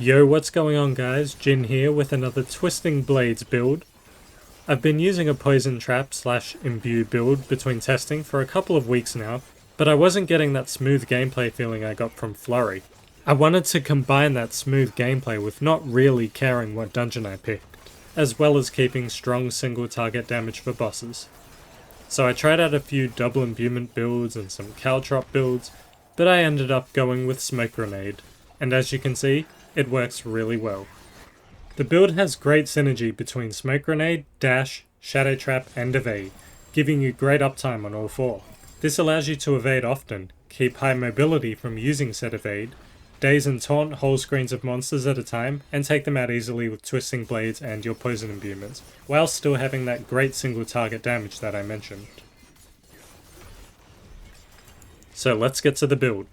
Yo, what's going on guys? Jin here with another Twisting Blades build. I've been using a poison trap / imbue build between testing for a couple of weeks now, but I wasn't getting that smooth gameplay feeling I got from Flurry. I wanted to combine that smooth gameplay with not really caring what dungeon I picked, as well as keeping strong single target damage for bosses. So I tried out a few double imbuement builds and some caltrop builds, but I ended up going with Smoke Grenade, and as you can see, it works really well. The build has great synergy between Smoke Grenade, Dash, Shadow Trap and Evade, giving you great uptime on all four. This allows you to evade often, keep high mobility from using said evade, daze and taunt whole screens of monsters at a time, and take them out easily with Twisting Blades and your poison imbuements, while still having that great single target damage that I mentioned. So let's get to the build.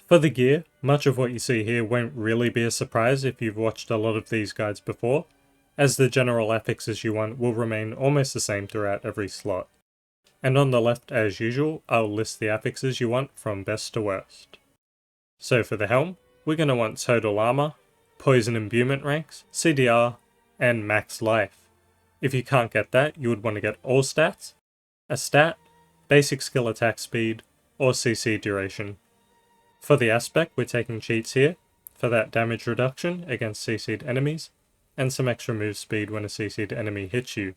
For the gear, much of what you see here won't really be a surprise if you've watched a lot of these guides before, as the general affixes you want will remain almost the same throughout every slot. And on the left, as usual, I'll list the affixes you want from best to worst. So for the Helm, we're going to want Total Armor, Poison Imbuement ranks, CDR, and Max Life. If you can't get that, you would want to get all stats, a stat, basic skill attack speed, or CC duration. For the aspect, we're taking cheats here, for that damage reduction against CC'd enemies, and some extra move speed when a CC'd enemy hits you.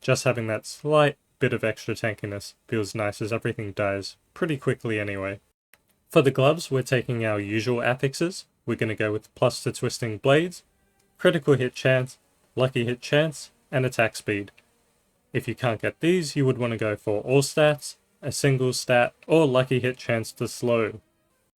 Just having that slight bit of extra tankiness feels nice as everything dies pretty quickly anyway. For the gloves, we're taking our usual affixes. We're going to go with plus to Twisting Blades, critical hit chance, lucky hit chance, and attack speed. If you can't get these, you would want to go for all stats, a single stat, or lucky hit chance to slow.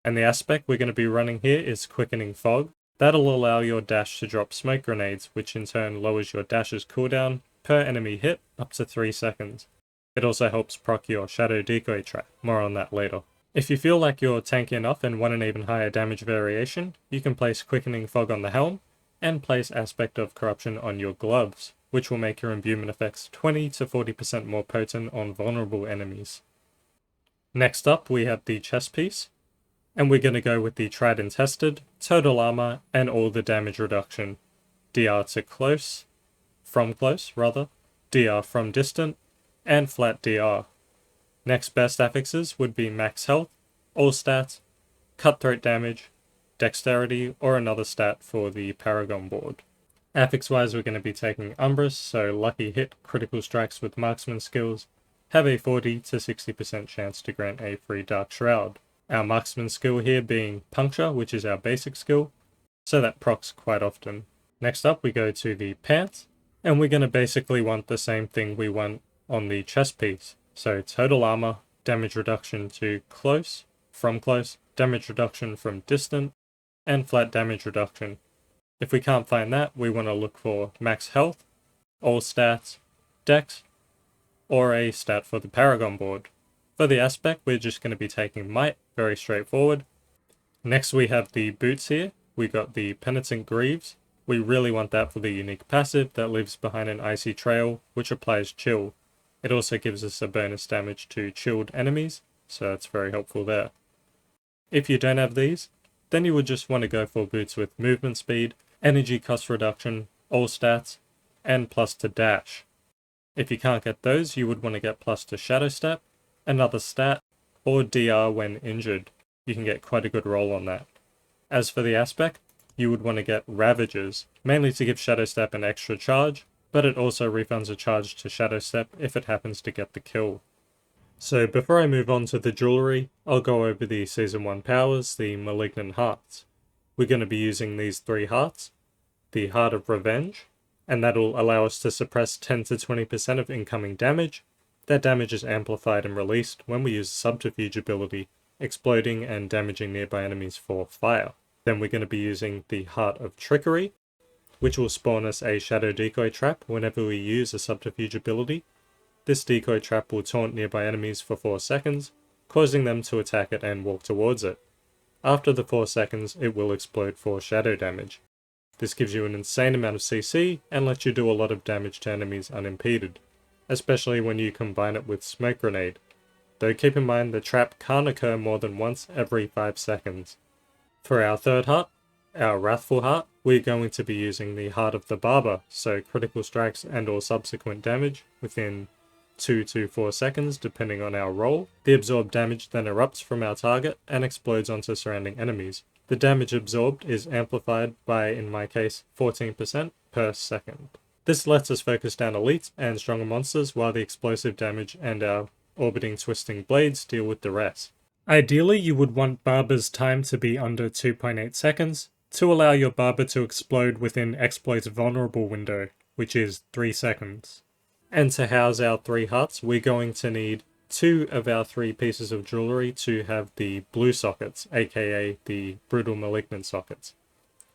And the aspect we're going to be running here is Quickening Fog. That'll allow your dash to drop smoke grenades, which in turn lowers your dash's cooldown per enemy hit up to 3 seconds. It also helps proc your Shadow Decoy trap, more on that later. If you feel like you're tanky enough and want an even higher damage variation, you can place Quickening Fog on the Helm, and place Aspect of Corruption on your gloves, which will make your imbuement effects 20 to 40% more potent on vulnerable enemies. Next up we have the chest piece. And we're going to go with the tried and tested, total armor, and all the damage reduction. DR to close, from close rather, DR from distant, and flat DR. Next best affixes would be max health, all stats, cutthroat damage, dexterity, or another stat for the Paragon Board. Affix wise we're going to be taking Umbrus, so lucky hit critical strikes with marksman skills, have a 40 to 60% chance to grant a free Dark Shroud. Our marksman skill here being Puncture, which is our basic skill, so that procs quite often. Next up we go to the pants, and we're going to basically want the same thing we want on the chest piece. So total armor, damage reduction to close, from close, damage reduction from distant, and flat damage reduction. If we can't find that, we want to look for max health, all stats, dex, or a stat for the Paragon Board. For the aspect, we're just going to be taking Might, very straightforward. Next we have the boots here. We got the Penitent Greaves. We really want that for the unique passive that leaves behind an icy trail, which applies chill. It also gives us a bonus damage to chilled enemies, so that's very helpful there. If you don't have these, then you would just want to go for boots with movement speed, energy cost reduction, all stats, and plus to dash. If you can't get those, you would want to get plus to shadow step, another stat, or DR when injured. You can get quite a good roll on that. As for the aspect, you would want to get Ravagers, mainly to give Shadow Step an extra charge, but it also refunds a charge to Shadow Step if it happens to get the kill. So before I move on to the jewellery, I'll go over the Season 1 powers, the Malignant Hearts. We're going to be using these 3 hearts, the Heart of Revenge, and that'll allow us to suppress 10 to 20% of incoming damage. That damage is amplified and released when we use Subterfuge ability, exploding and damaging nearby enemies for fire. Then we're going to be using the Heart of Trickery, which will spawn us a Shadow Decoy trap whenever we use a Subterfuge ability. This decoy trap will taunt nearby enemies for 4 seconds, causing them to attack it and walk towards it. After the 4 seconds, it will explode for shadow damage. This gives you an insane amount of CC and lets you do a lot of damage to enemies unimpeded, especially when you combine it with Smoke Grenade, though keep in mind the trap can't occur more than once every 5 seconds. For our third heart, our Wrathful Heart, we're going to be using the Heart of the Barber, so critical strikes and or subsequent damage within 2 to 4 seconds depending on our roll. The absorbed damage then erupts from our target and explodes onto surrounding enemies. The damage absorbed is amplified by, in my case, 14% per second. This lets us focus down elites and stronger monsters while the explosive damage and our orbiting twisting blades deal with the rest. Ideally, you would want Barber's time to be under 2.8 seconds to allow your Barber to explode within Exploit's vulnerable window, which is 3 seconds. And to house our 3 hearts, we're going to need 2 of our 3 pieces of jewellery to have the blue sockets, aka the Brutal Malignant sockets,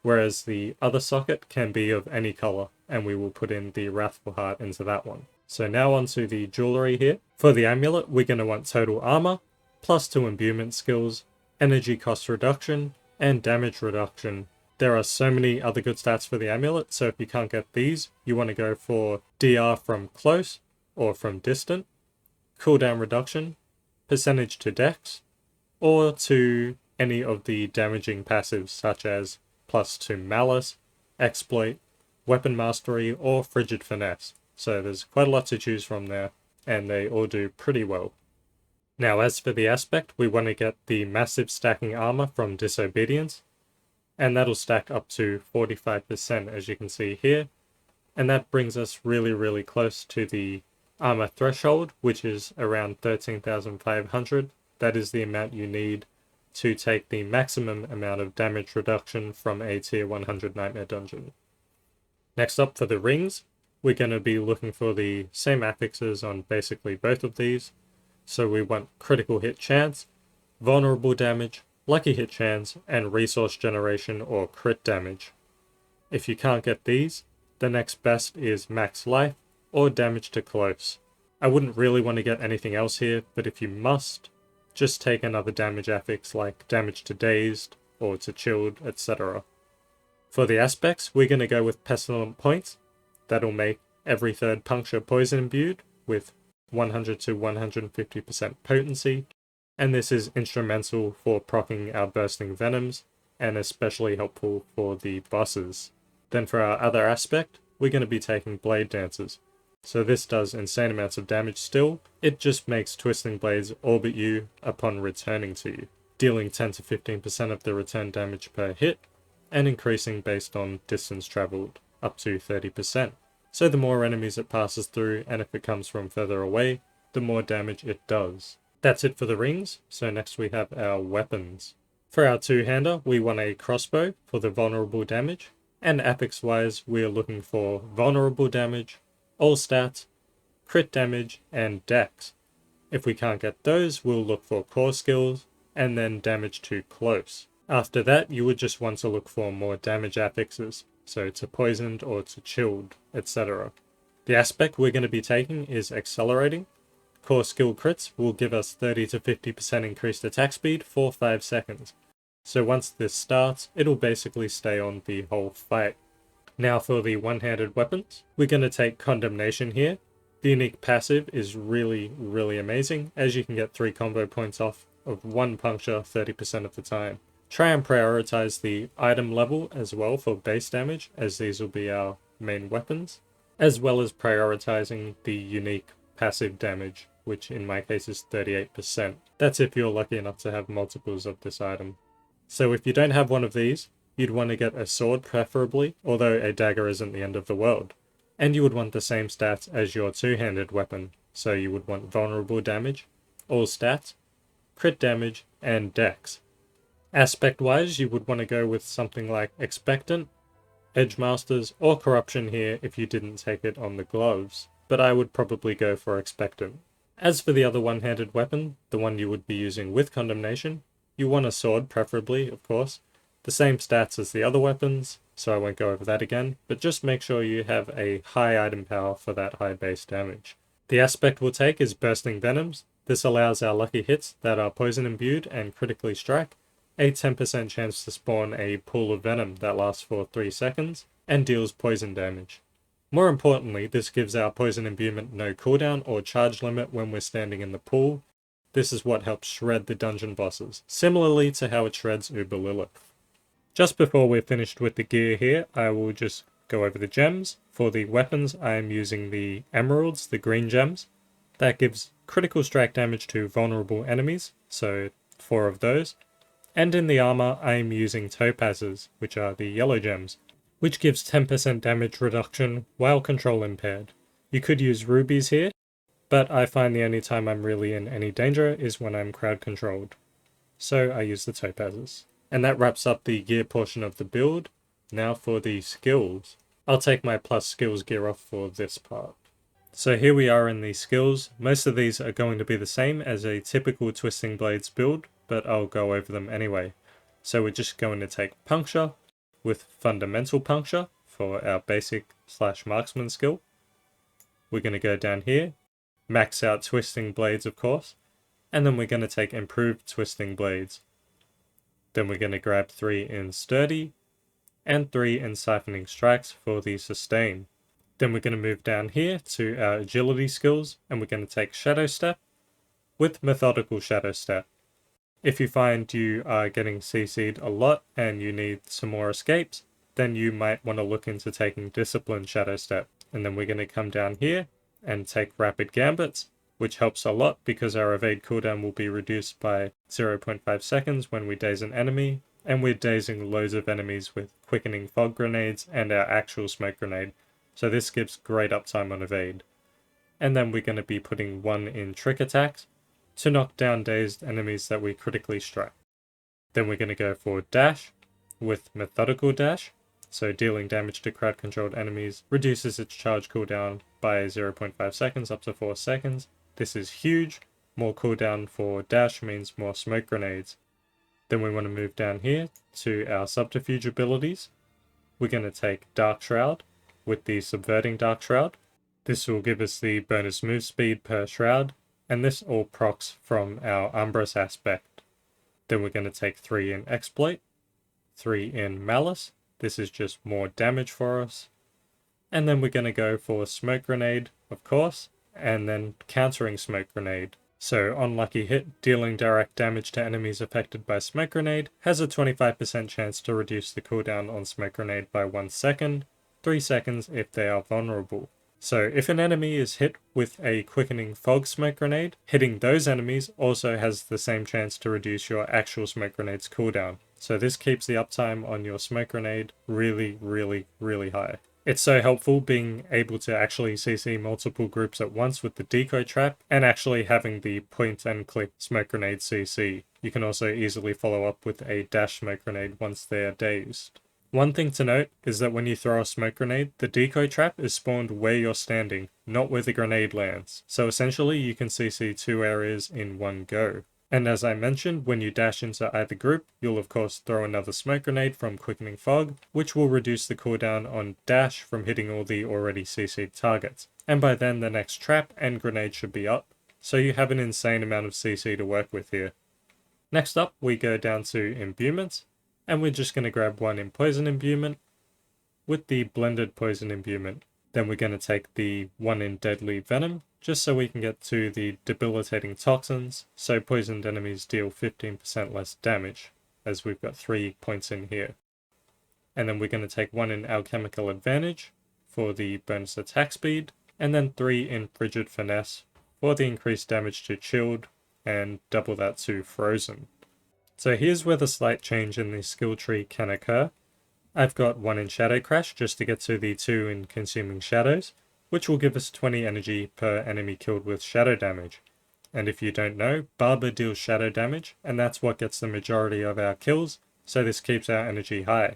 whereas the other socket can be of any colour, and we will put in the Wrathful Heart into that one. So now onto the jewellery here. For the amulet, we're going to want total armour, +2 imbuement skills, energy cost reduction, and damage reduction. There are so many other good stats for the amulet, so if you can't get these, you want to go for DR from close or from distant, cooldown reduction, percentage to dex, or to any of the damaging passives such as +2 malice, exploit, weapon mastery, or frigid finesse. So there's quite a lot to choose from there, and they all do pretty well. Now as for the aspect, we want to get the massive stacking armor from Disobedience, and that'll stack up to 45% as you can see here, and that brings us really close to the armor threshold, which is around 13,500. That is the amount you need to take the maximum amount of damage reduction from a tier 100 Nightmare dungeon. Next up for the rings, we're going to be looking for the same affixes on basically both of these. So we want critical hit chance, vulnerable damage, lucky hit chance, and resource generation or crit damage. If you can't get these, the next best is max life or damage to close. I wouldn't really want to get anything else here, but if you must, just take another damage affix like damage to dazed or to chilled, etc. For the aspects, we're going to go with pestilent points. That'll make every third puncture poison imbued with 100 to 150% potency, and this is instrumental for proccing our bursting venoms and especially helpful for the bosses. Then for our other aspect, we're going to be taking blade dances. So this does insane amounts of damage still, it just makes twisting blades orbit you upon returning to you, dealing 10 to 15% of the return damage per hit, and increasing based on distance travelled, up to 30%. So the more enemies it passes through, and if it comes from further away, the more damage it does. That's it for the rings, so next we have our weapons. For our two-hander, we want a crossbow for the vulnerable damage, and affix-wise, we are looking for vulnerable damage, all stats, crit damage, and dex. If we can't get those, we'll look for core skills, and then damage to close. After that, you would just want to look for more damage affixes, so to poisoned or to chilled, etc. The aspect we're going to be taking is accelerating. Core skill crits will give us 30 to 50% increased attack speed for 5 seconds. So once this starts, it'll basically stay on the whole fight. Now for the one-handed weapons, we're going to take Condemnation here. The unique passive is really amazing, as you can get 3 combo points off of 1 puncture 30% of the time. Try and prioritize the item level as well for base damage, as these will be our main weapons, as well as prioritizing the unique passive damage, which in my case is 38%. That's if you're lucky enough to have multiples of this item. So if you don't have one of these, you'd want to get a sword preferably, although a dagger isn't the end of the world. And you would want the same stats as your two-handed weapon, so you would want vulnerable damage, all stats, crit damage, and dex. Aspect-wise, you would want to go with something like Expectant, Edgemasters, or Corruption here if you didn't take it on the gloves, but I would probably go for Expectant. As for the other one-handed weapon, the one you would be using with Condemnation, you want a sword preferably, of course. The same stats as the other weapons, so I won't go over that again, but just make sure you have a high item power for that high base damage. The aspect we'll take is Bursting Venoms. This allows our lucky hits that are poison imbued and critically strike a 10% chance to spawn a pool of venom that lasts for 3 seconds and deals poison damage. More importantly, this gives our poison imbuement no cooldown or charge limit when we're standing in the pool. This is what helps shred the dungeon bosses, similarly to how it shreds Uber Lilith. Just before we're finished with the gear here, I will just go over the gems. For the weapons, I am using the emeralds, the green gems. That gives critical strike damage to vulnerable enemies, so 4 of those. And in the armor, I am using topazes, which are the yellow gems, which gives 10% damage reduction while control impaired. You could use rubies here, but I find the only time I'm really in any danger is when I'm crowd controlled. So I use the topazes. And that wraps up the gear portion of the build. Now for the skills. I'll take my plus skills gear off for this part. So here we are in the skills. Most of these are going to be the same as a typical Twisting Blades build, but I'll go over them anyway. So we're just going to take Puncture with Fundamental Puncture for our basic / marksman skill. We're going to go down here, max out Twisting Blades of course, and then we're going to take Improved Twisting Blades. Then we're going to grab 3 in Sturdy, and 3 in Siphoning Strikes for the Sustain. Then we're going to move down here to our Agility skills, and we're going to take Shadow Step with Methodical Shadow Step. If you find you are getting CC'd a lot and you need some more escapes, then you might want to look into taking Disciplined Shadow Step. And then we're going to come down here and take Rapid Gambits, which helps a lot because our evade cooldown will be reduced by 0.5 seconds when we daze an enemy, and we're dazing loads of enemies with quickening fog grenades and our actual smoke grenade, so this gives great uptime on evade. And then we're going to be putting 1 in trick attacks to knock down dazed enemies that we critically strike. Then we're going to go for dash with methodical dash, so dealing damage to crowd controlled enemies reduces its charge cooldown by 0.5 seconds up to 4 seconds. This is huge. More cooldown for dash means more smoke grenades. Then we want to move down here to our subterfuge abilities. We're going to take Dark Shroud with the Subverting Dark Shroud. This will give us the bonus move speed per shroud, and this all procs from our Umbrous aspect. Then we're going to take 3 in Exploit, 3 in Malice. This is just more damage for us. And then we're going to go for Smoke Grenade, of course, and then Countering Smoke Grenade. So on lucky hit, dealing direct damage to enemies affected by Smoke Grenade has a 25% chance to reduce the cooldown on Smoke Grenade by 1 second, 3 seconds if they are vulnerable. So if an enemy is hit with a quickening fog smoke grenade, hitting those enemies also has the same chance to reduce your actual smoke grenade's cooldown. So this keeps the uptime on your smoke grenade really, really, really high. It's so helpful being able to actually CC multiple groups at once with the decoy trap and actually having the point and click smoke grenade CC. You can also easily follow up with a dash smoke grenade once they are dazed. One thing to note is that when you throw a smoke grenade, the decoy trap is spawned where you're standing, not where the grenade lands. So essentially you can CC 2 areas in one go. And as I mentioned, when you dash into either group, you'll of course throw another smoke grenade from Quickening Fog, which will reduce the cooldown on dash from hitting all the already CC'd targets. And by then the next trap and grenade should be up, so you have an insane amount of CC to work with here. Next up, we go down to Imbuements, and we're just going to grab 1 in Poison Imbuement with the Blended Poison Imbuement. Then we're going to take the 1 in Deadly Venom, just so we can get to the Debilitating Toxins, so poisoned enemies deal 15% less damage, as we've got 3 points in here. And then we're going to take 1 in Alchemical Advantage for the bonus attack speed, and then 3 in Frigid Finesse for the increased damage to Chilled, and double that to Frozen. So here's where the slight change in the skill tree can occur. I've got 1 in Shadow Crash just to get to the 2 in Consuming Shadows, which will give us 20 energy per enemy killed with shadow damage. And if you don't know, Barber deals shadow damage, and that's what gets the majority of our kills, so this keeps our energy high.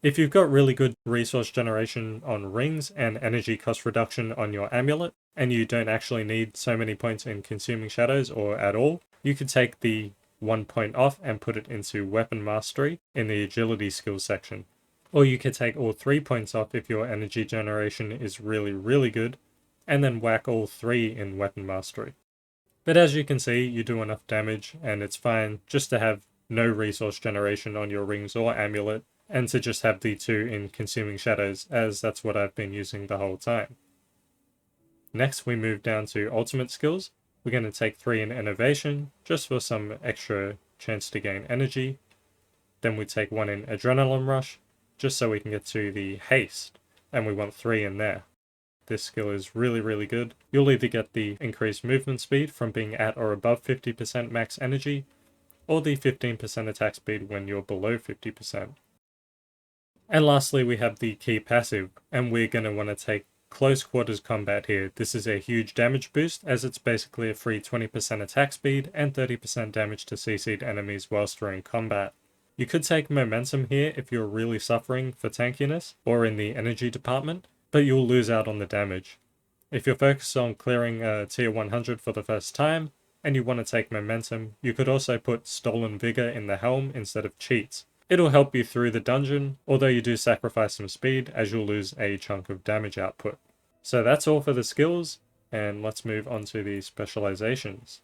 If you've got really good resource generation on rings and energy cost reduction on your amulet, and you don't actually need so many points in Consuming Shadows or at all, you could take the 1 point off and put it into Weapon Mastery in the Agility skills section. Or you could take all 3 points off if your energy generation is really, really good, and then whack all 3 in Weapon Mastery. But as you can see, you do enough damage, and it's fine just to have no resource generation on your rings or amulet, and to just have the 2 in Consuming Shadows, as that's what I've been using the whole time. Next, we move down to Ultimate Skills. We're going to take 3 in Innovation, just for some extra chance to gain energy. Then we take 1 in Adrenaline Rush, just so we can get to the Haste, and we want 3 in there. This skill is really good. You'll either get the increased movement speed from being at or above 50% max energy, or the 15% attack speed when you're below 50%. And lastly, we have the key passive, and we're going to want to take close quarters combat here. This is a huge damage boost, as it's basically a free 20% attack speed and 30% damage to CC'd enemies whilst we're in combat. You could take momentum here if you're really suffering for tankiness or in the energy department, but you'll lose out on the damage. If you're focused on clearing a tier 100 for the first time, and you want to take momentum, you could also put Stolen Vigor in the Helm instead of cheats. It'll help you through the dungeon, although you do sacrifice some speed as you'll lose a chunk of damage output. So that's all for the skills, and let's move on to the specializations.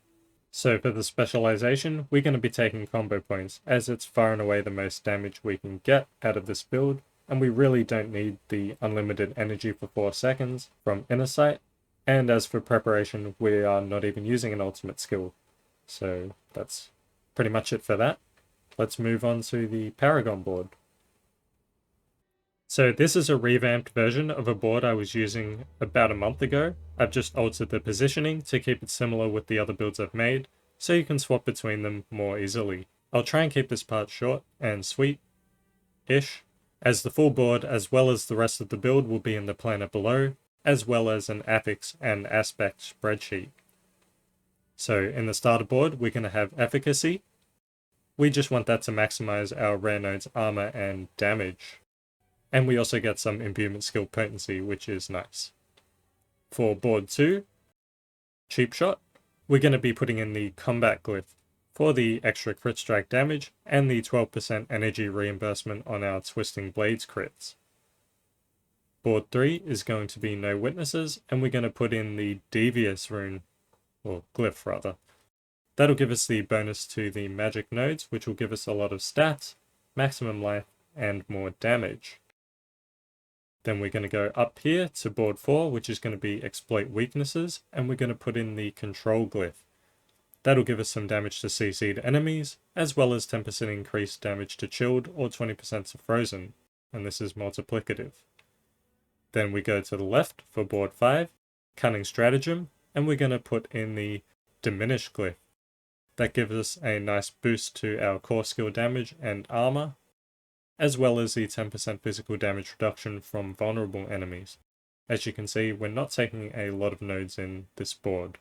So for the specialization, we're going to be taking combo points, as it's far and away the most damage we can get out of this build, and we really don't need the unlimited energy for 4 seconds from Inner Sight. And as for preparation, we are not even using an ultimate skill. So that's pretty much it for that. Let's move on to the Paragon board. So this is a revamped version of a board I was using about a month ago. I've just altered the positioning to keep it similar with the other builds I've made, so you can swap between them more easily. I'll try and keep this part short and sweet-ish, as the full board as well as the rest of the build will be in the planner below, as well as an affix and aspect spreadsheet. So in the starter board, we're going to have efficacy. We just want that to maximize our rare node's armor and damage. And we also get some imbuement skill potency, which is nice. For board 2, cheap shot, we're going to be putting in the combat glyph for the extra crit strike damage and the 12% energy reimbursement on our twisting blades crits. Board 3 is going to be no witnesses, and we're going to put in the devious rune, or glyph rather. That'll give us the bonus to the magic nodes, which will give us a lot of stats, maximum life, and more damage. Then we're going to go up here to board 4, which is going to be exploit weaknesses, and we're going to put in the control glyph. That'll give us some damage to CC'd enemies, as well as 10% increased damage to chilled or 20% to frozen, and this is multiplicative. Then we go to the left for board 5, Cunning Stratagem, and we're going to put in the Diminish glyph. That gives us a nice boost to our core skill damage and armor, as well as the 10% physical damage reduction from vulnerable enemies. As you can see, we're not taking a lot of nodes in this board.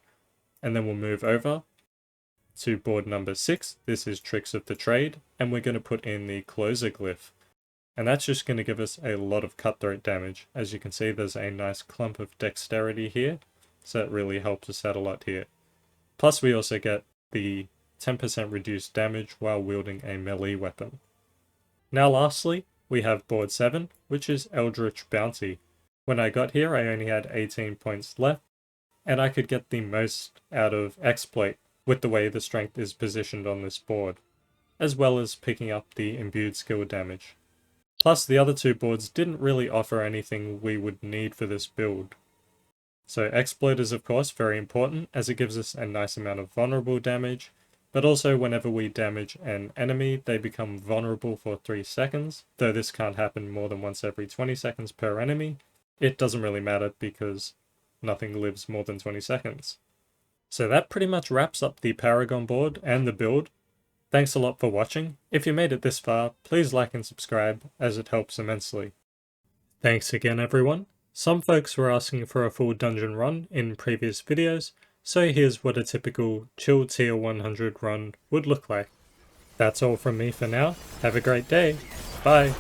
And then we'll move over to board number 6. This is Tricks of the Trade, and we're going to put in the Closer glyph. And that's just going to give us a lot of cutthroat damage. As you can see, there's a nice clump of dexterity here, so it really helps us out a lot here. Plus we also get the 10% reduced damage while wielding a melee weapon. Now lastly, we have board 7, which is Eldritch Bounty. When I got here, I only had 18 points left, and I could get the most out of Exploit with the way the strength is positioned on this board, as well as picking up the imbued skill damage. Plus the other 2 boards didn't really offer anything we would need for this build. So Exploit is of course very important, as it gives us a nice amount of vulnerable damage, but also whenever we damage an enemy, they become vulnerable for 3 seconds, though this can't happen more than once every 20 seconds per enemy. It doesn't really matter because nothing lives more than 20 seconds. So that pretty much wraps up the Paragon board and the build. Thanks a lot for watching. If you made it this far, please like and subscribe, as it helps immensely. Thanks again everyone. Some folks were asking for a full dungeon run in previous videos, so here's what a typical chill tier 100 run would look like. That's all from me for now. Have a great day. Bye.